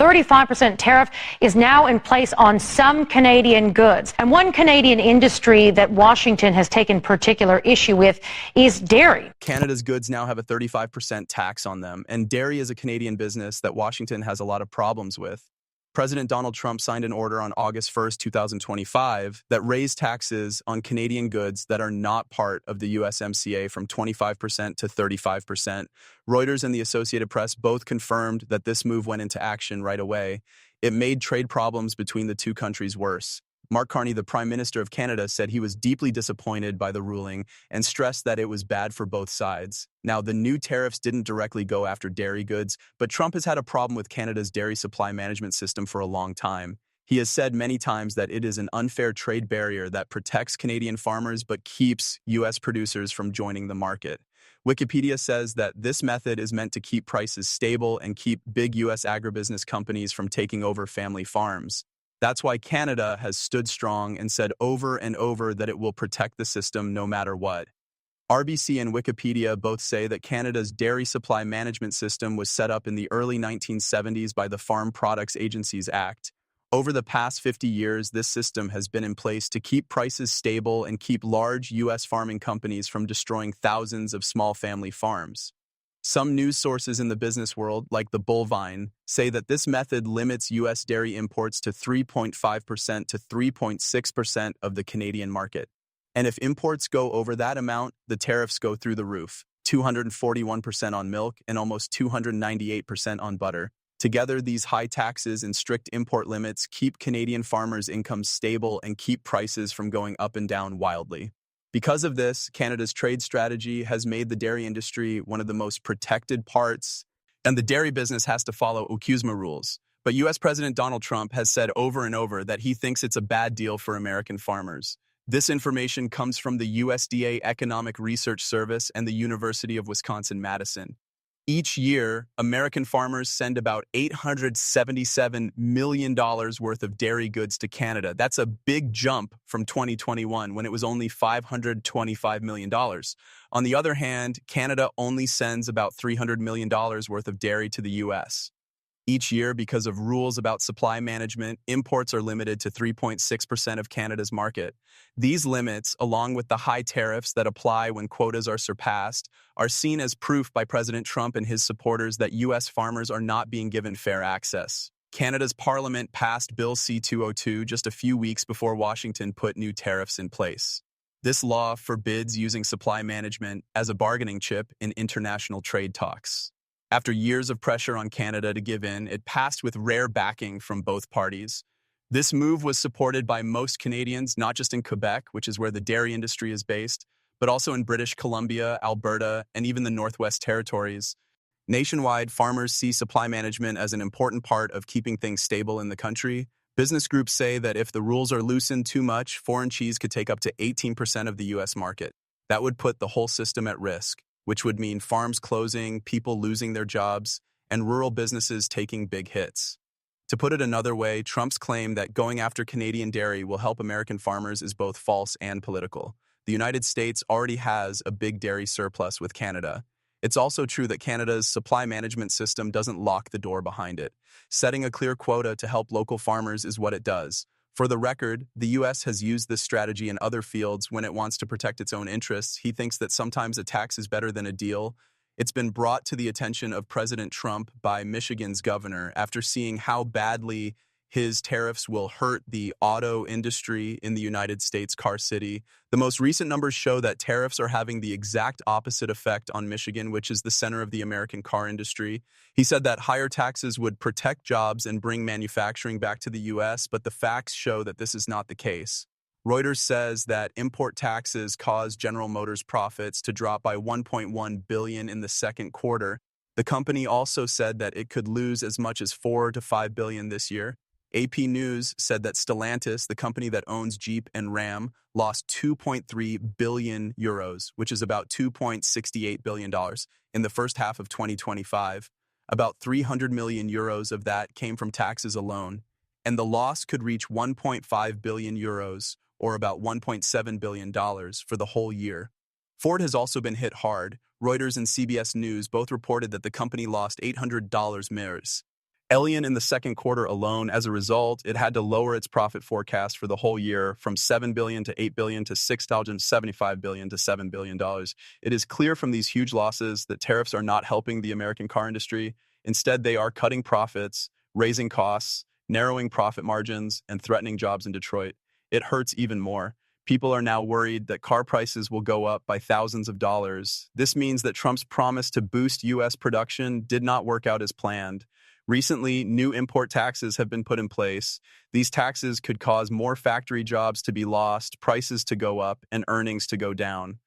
35% tariff is now in place on some Canadian goods. And one Canadian industry that Washington has taken particular issue with is dairy. Canada's goods now have a 35% tax on them, and dairy is a Canadian business that Washington has a lot of problems with. President Donald Trump signed an order on August 1st, 2025, that raised taxes on Canadian goods that are not part of the USMCA from 25% to 35%. Reuters and the Associated Press both confirmed that this move went into action right away. It made trade problems between the two countries worse. Mark Carney, the Prime Minister of Canada, said he was deeply disappointed by the ruling and stressed that it was bad for both sides. Now, the new tariffs didn't directly go after dairy goods, but Trump has had a problem with Canada's dairy supply management system for a long time. He has said many times that it is an unfair trade barrier that protects Canadian farmers but keeps U.S. producers from joining the market. Wikipedia says that this method is meant to keep prices stable and keep big U.S. agribusiness companies from taking over family farms. That's why Canada has stood strong and said over and over that it will protect the system no matter what. RBC and Wikipedia both say that Canada's dairy supply management system was set up in the early 1970s by the Farm Products Agencies Act. Over the past 50 years, this system has been in place to keep prices stable and keep large U.S. farming companies from destroying thousands of small family farms. Some news sources in the business world, like the Bullvine, say that this method limits U.S. dairy imports to 3.5% to 3.6% of the Canadian market. And if imports go over that amount, the tariffs go through the roof, 241% on milk and almost 298% on butter. Together, these high taxes and strict import limits keep Canadian farmers' incomes stable and keep prices from going up and down wildly. Because of this, Canada's trade strategy has made the dairy industry one of the most protected parts, and the dairy business has to follow CUSMA rules. But U.S. President Donald Trump has said over and over that he thinks it's a bad deal for American farmers. This information comes from the USDA Economic Research Service and the University of Wisconsin-Madison. Each year, American farmers send about $877 million worth of dairy goods to Canada. That's a big jump from 2021, when it was only $525 million. On the other hand, Canada only sends about $300 million worth of dairy to the U.S. Each year, because of rules about supply management, imports are limited to 3.6% of Canada's market. These limits, along with the high tariffs that apply when quotas are surpassed, are seen as proof by President Trump and his supporters that U.S. farmers are not being given fair access. Canada's Parliament passed Bill C-202 just a few weeks before Washington put new tariffs in place. This law forbids using supply management as a bargaining chip in international trade talks. After years of pressure on Canada to give in, it passed with rare backing from both parties. This move was supported by most Canadians, not just in Quebec, which is where the dairy industry is based, but also in British Columbia, Alberta, and even the Northwest Territories. Nationwide, farmers see supply management as an important part of keeping things stable in the country. Business groups say that if the rules are loosened too much, foreign cheese could take up to 18% of the U.S. market. That would put the whole system at risk, which would mean farms closing, people losing their jobs, and rural businesses taking big hits. To put it another way, Trump's claim that going after Canadian dairy will help American farmers is both false and political. The United States already has a big dairy surplus with Canada. It's also true that Canada's supply management system doesn't lock the door behind it. Setting a clear quota to help local farmers is what it does. For the record, the U.S. has used this strategy in other fields when it wants to protect its own interests. He thinks that sometimes a tax is better than a deal. It's been brought to the attention of President Trump by Michigan's governor after seeing how badly his tariffs will hurt the auto industry in the United States, Car City. The most recent numbers show that tariffs are having the exact opposite effect on Michigan, which is the center of the American car industry. He said that higher taxes would protect jobs and bring manufacturing back to the U.S., but the facts show that this is not the case. Reuters says that import taxes caused General Motors profits to drop by $1.1 billion in the second quarter. The company also said that it could lose as much as $4 to $5 billion this year. AP News said that Stellantis, the company that owns Jeep and Ram, lost 2.3 billion euros, which is about $2.68 billion, in the first half of 2025. About 300 million euros of that came from taxes alone, and the loss could reach 1.5 billion euros, or about $1.7 billion for the whole year. Ford has also been hit hard. Reuters and CBS News both reported that the company lost $800 million. Elion in the second quarter alone. As a result, it had to lower its profit forecast for the whole year from $7 billion to $8 billion to $6.75 billion to $7 billion. It is clear from these huge losses that tariffs are not helping the American car industry. Instead, they are cutting profits, raising costs, narrowing profit margins, and threatening jobs in Detroit. It hurts even more. People are now worried that car prices will go up by thousands of dollars. This means that Trump's promise to boost U.S. production did not work out as planned. Recently, new import taxes have been put in place. These taxes could cause more factory jobs to be lost, prices to go up, and earnings to go down.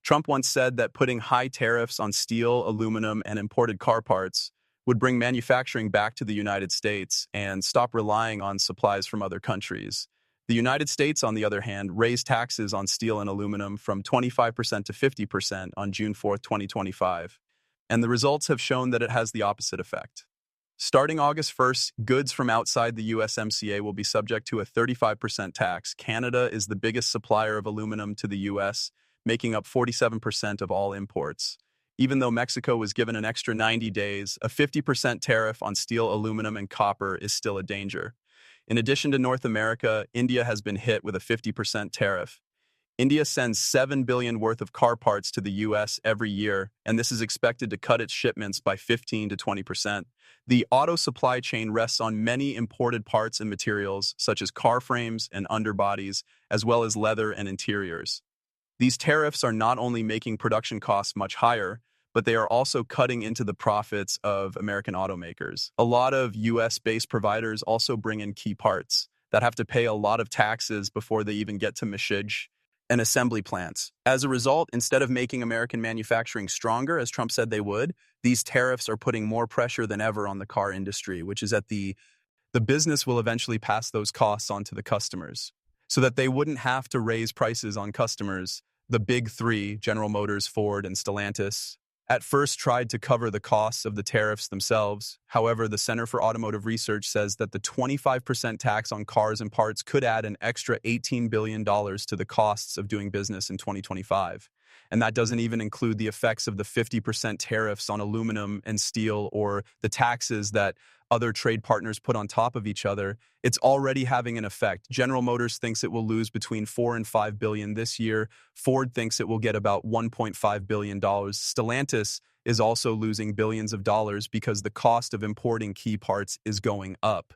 Trump once said that putting high tariffs on steel, aluminum, and imported car parts would bring manufacturing back to the United States and stop relying on supplies from other countries. The United States, on the other hand, raised taxes on steel and aluminum from 25% to 50% on June 4, 2025, and the results have shown that it has the opposite effect. Starting August 1st, goods from outside the USMCA will be subject to a 35% tax. Canada is the biggest supplier of aluminum to the US, making up 47% of all imports. Even though Mexico was given an extra 90 days, a 50% tariff on steel, aluminum, and copper is still a danger. In addition to North America, India has been hit with a 50% tariff. India sends $7 billion worth of car parts to the U.S. every year, and this is expected to cut its shipments by 15 to 20%. The auto supply chain rests on many imported parts and materials, such as car frames and underbodies, as well as leather and interiors. These tariffs are not only making production costs much higher, but they are also cutting into the profits of American automakers. A lot of U.S.-based providers also bring in key parts that have to pay a lot of taxes before they even get to machine and assembly plants. As a result, instead of making American manufacturing stronger, as Trump said they would, these tariffs are putting more pressure than ever on the car industry, which is that the business will eventually pass those costs on to the customers so that they wouldn't have to raise prices on customers. The big three, General Motors, Ford, and Stellantis, at first tried to cover the costs of the tariffs themselves. However, the Center for Automotive Research says that the 25% tax on cars and parts could add an extra $18 billion to the costs of doing business in 2025. And that doesn't even include the effects of the 50% tariffs on aluminum and steel or the taxes that other trade partners put on top of each other. It's already having an effect. General Motors thinks it will lose between $4 and $5 billion this year. Ford thinks it will get about $1.5 billion. Stellantis is also losing billions of dollars because the cost of importing key parts is going up.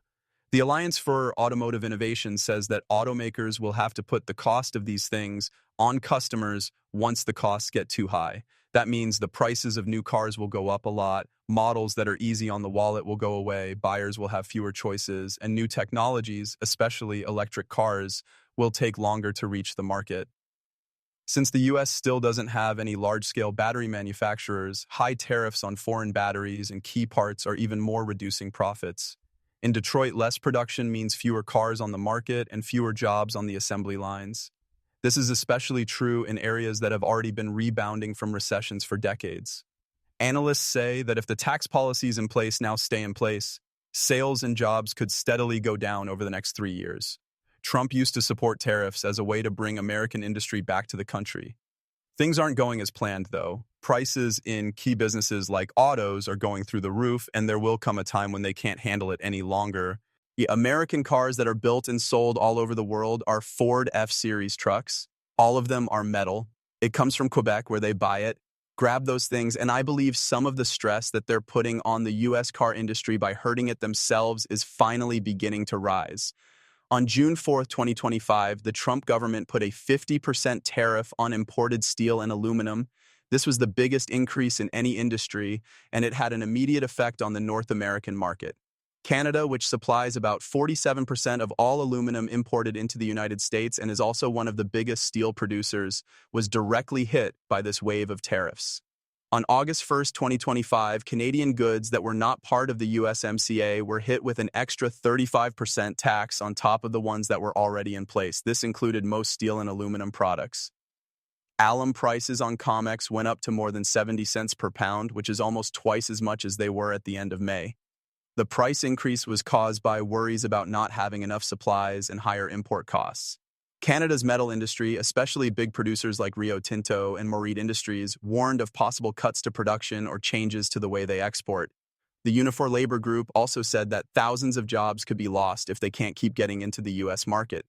The Alliance for Automotive Innovation says that automakers will have to put the cost of these things on customers once the costs get too high. That means the prices of new cars will go up a lot, models that are easy on the wallet will go away, buyers will have fewer choices, and new technologies, especially electric cars, will take longer to reach the market. Since the U.S. still doesn't have any large-scale battery manufacturers, high tariffs on foreign batteries and key parts are even more reducing profits. In Detroit, less production means fewer cars on the market and fewer jobs on the assembly lines. This is especially true in areas that have already been rebounding from recessions for decades. Analysts say that if the tax policies in place now stay in place, sales and jobs could steadily go down over the next 3 years. Trump used to support tariffs as a way to bring American industry back to the country. Things aren't going as planned, though. Prices in key businesses like autos are going through the roof, and there will come a time when they can't handle it any longer. The American cars that are built and sold all over the world are Ford F-Series trucks. All of them are metal. It comes from Quebec where they buy it. Grab those things, and I believe some of the stress that they're putting on the U.S. car industry by hurting it themselves is finally beginning to rise. On June 4th, 2025, the Trump government put a 50% tariff on imported steel and aluminum. This was the biggest increase in any industry, and it had an immediate effect on the North American market. Canada, which supplies about 47% of all aluminum imported into the United States and is also one of the biggest steel producers, was directly hit by this wave of tariffs. On August 1st, 2025, Canadian goods that were not part of the USMCA were hit with an extra 35% tax on top of the ones that were already in place. This included most steel and aluminum products. Alum prices on COMEX went up to more than 70 cents per pound, which is almost twice as much as they were at the end of May. The price increase was caused by worries about not having enough supplies and higher import costs. Canada's metal industry, especially big producers like Rio Tinto and Moreet Industries, warned of possible cuts to production or changes to the way they export. The Unifor Labor Group also said that thousands of jobs could be lost if they can't keep getting into the U.S. market.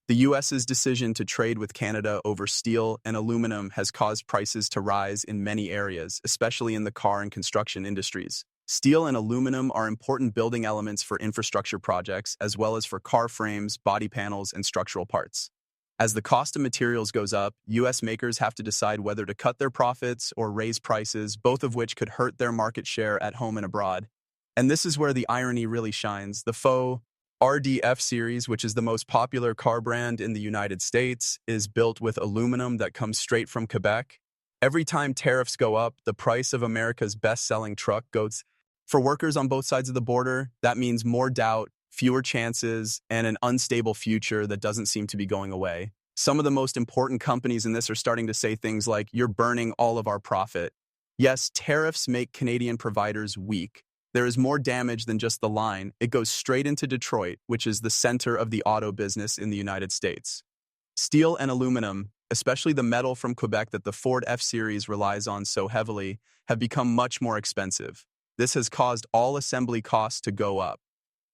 The U.S.'s decision to trade with Canada over steel and aluminum has caused prices to rise in many areas, especially in the car and construction industries. Steel and aluminum are important building elements for infrastructure projects, as well as for car frames, body panels, and structural parts. As the cost of materials goes up, U.S. makers have to decide whether to cut their profits or raise prices, both of which could hurt their market share at home and abroad. And this is where the irony really shines. The faux RDF series, which is the most popular car brand in the United States, is built with aluminum that comes straight from Quebec. Every time tariffs go up, the price of America's best-selling truck goes. For workers on both sides of the border, that means more doubt, fewer chances, and an unstable future that doesn't seem to be going away. Some of the most important companies in this are starting to say things like, "You're burning all of our profit." Yes, tariffs make Canadian providers weak. There is more damage than just the line. It goes straight into Detroit, which is the center of the auto business in the United States. Steel and aluminum, especially the metal from Quebec that the Ford F-Series relies on so heavily, have become much more expensive. This has caused all assembly costs to go up.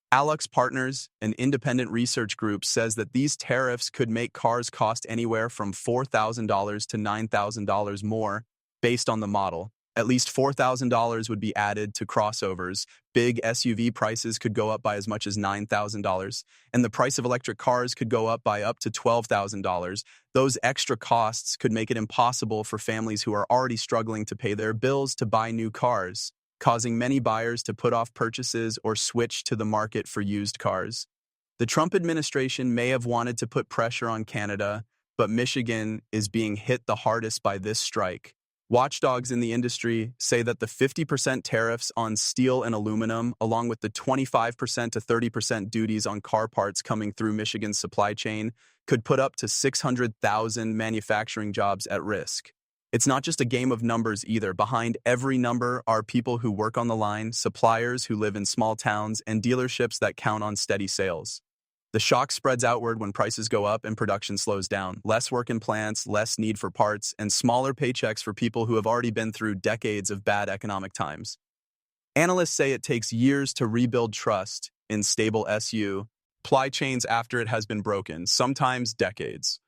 Alux Partners, an independent research group, says that these tariffs could make cars cost anywhere from $4,000 to $9,000 more based on the model. At least $4,000 would be added to crossovers. Big SUV prices could go up by as much as $9,000, and the price of electric cars could go up by up to $12,000. Those extra costs could make it impossible for families who are already struggling to pay their bills to buy new cars, causing many buyers to put off purchases or switch to the market for used cars. The Trump administration may have wanted to put pressure on Canada, but Michigan is being hit the hardest by this strike. Watchdogs in the industry say that the 50% tariffs on steel and aluminum, along with the 25% to 30% duties on car parts coming through Michigan's supply chain, could put up to 600,000 manufacturing jobs at risk. It's not just a game of numbers either. Behind every number are people who work on the line, suppliers who live in small towns, and dealerships that count on steady sales. The shock spreads outward when prices go up and production slows down. Less work in plants, less need for parts, and smaller paychecks for people who have already been through decades of bad economic times. Analysts say it takes years to rebuild trust in stable supply chains after it has been broken, sometimes decades.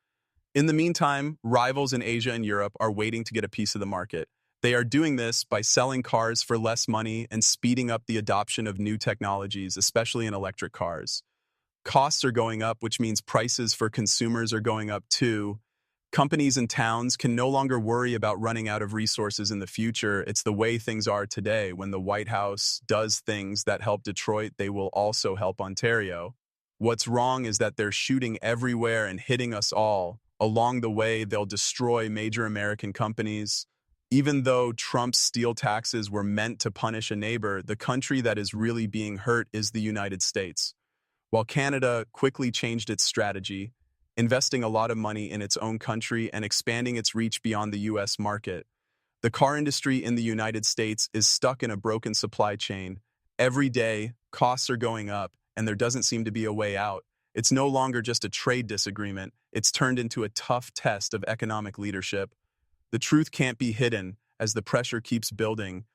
In the meantime, rivals in Asia and Europe are waiting to get a piece of the market. They are doing this by selling cars for less money and speeding up the adoption of new technologies, especially in electric cars. Costs are going up, which means prices for consumers are going up too. Companies and towns can no longer worry about running out of resources in the future. It's the way things are today. When the White House does things that help Detroit, they will also help Ontario. What's wrong is that they're shooting everywhere and hitting us all. Along the way, they'll destroy major American companies. Even though Trump's steel taxes were meant to punish a neighbor, the country that is really being hurt is the United States. While Canada quickly changed its strategy, investing a lot of money in its own country and expanding its reach beyond the U.S. market, the car industry in the United States is stuck in a broken supply chain. Every day, costs are going up, and there doesn't seem to be a way out. It's no longer just a trade disagreement. It's turned into a tough test of economic leadership. The truth can't be hidden as the pressure keeps building.